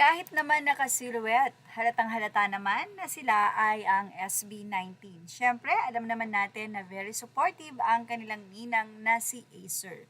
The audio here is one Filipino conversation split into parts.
Kahit naman naka-silhouette, halatang-halata naman na sila ay ang SB19. Siyempre, alam naman natin na very supportive ang kanilang ninang na si Acer.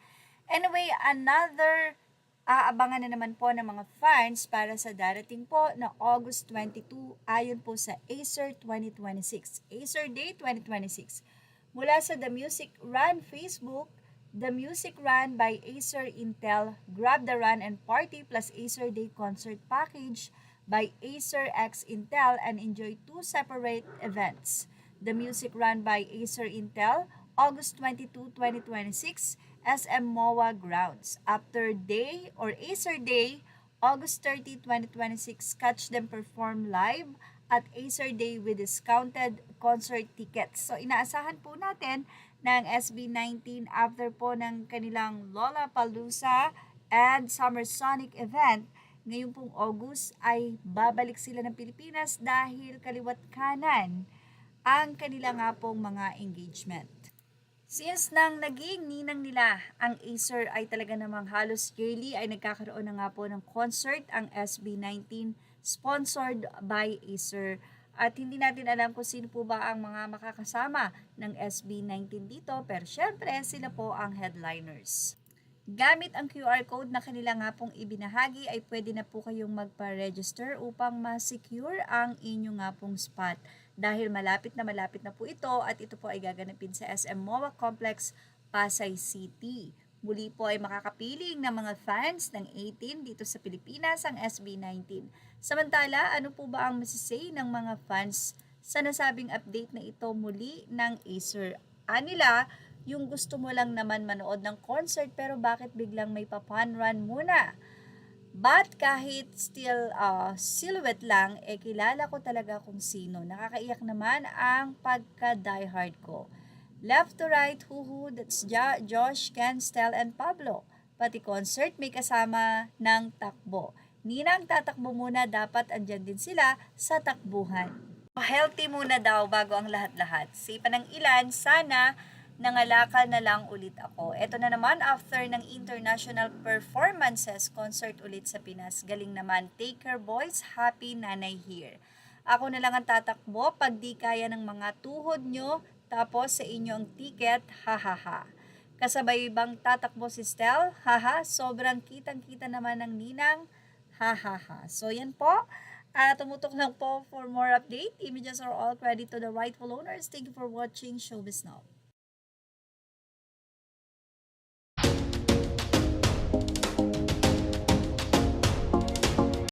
Anyway, another aabangan na naman po ng mga fans para sa darating po na August 22 ayon po sa Acer 2026. Acer Day 2026. Mula sa The Music Run Facebook, The Music Run by Acer Intel, Grab the Run and Party plus Acer Day Concert Package by Acer X Intel and enjoy two separate events. The Music Run by Acer Intel, August 22, 2026, SM MOA Grounds. After Day or Acer Day, August 30, 2026, catch them perform live at Acer Day with discounted concert tickets. So inaasahan po natin ng SB19 after po ng kanilang Lollapalooza and Summer Sonic event. Ngayon pong August ay babalik sila ng Pilipinas dahil kaliwat kanan ang kanila nga pong mga engagement. Since nang naging ninang nila ang Acer ay talaga namang halos yearly ay nagkakaroon na nga po ng concert ang SB19 sponsored by Acer. At hindi natin alam kung sino po ba ang mga makakasama ng SB19 dito, pero syempre sila po ang headliners. Gamit ang QR code na kanila nga pong ibinahagi ay pwede na po kayong magpa-register upang ma-secure ang inyong nga pong spot. Dahil malapit na po ito at ito po ay gaganapin sa SM MOA Complex, Pasay City. Muli po ay makakapiling ng mga fans ng 18 dito sa Pilipinas ang SB19. Samantala, ano po ba ang masisay ng mga fans sa nasabing update na ito muli ng Acer? Anila, yung gusto mo lang naman manood ng concert pero bakit biglang may pa-fun run muna? But kahit still silhouette lang, kilala ko talaga kung sino. Nakakaiyak naman ang pagka-diehard ko. Left to right, huhu, that's Josh, Ken, Stel, and Pablo. Pati concert may kasama ng takbo. Ninang tatakbo muna, dapat andyan din sila sa takbuhan. Healthy muna daw bago ang lahat-lahat. Sipa ng ilan, sana nangalakal na lang ulit ako. Ito na naman after ng international performances, concert ulit sa Pinas. Galing naman, take care boys, happy nanay here. Ako na lang ang tatakbo pag di kaya ng mga tuhod nyo, tapos sa inyo ang ticket, hahaha. Kasabay bang tatakbo si Stel? Haha, sobrang kitang-kita naman ng ninang, hahaha. So yan po, tumutok lang po for more update. Images are all credit to the rightful owners. Thank you for watching Showbiz Now.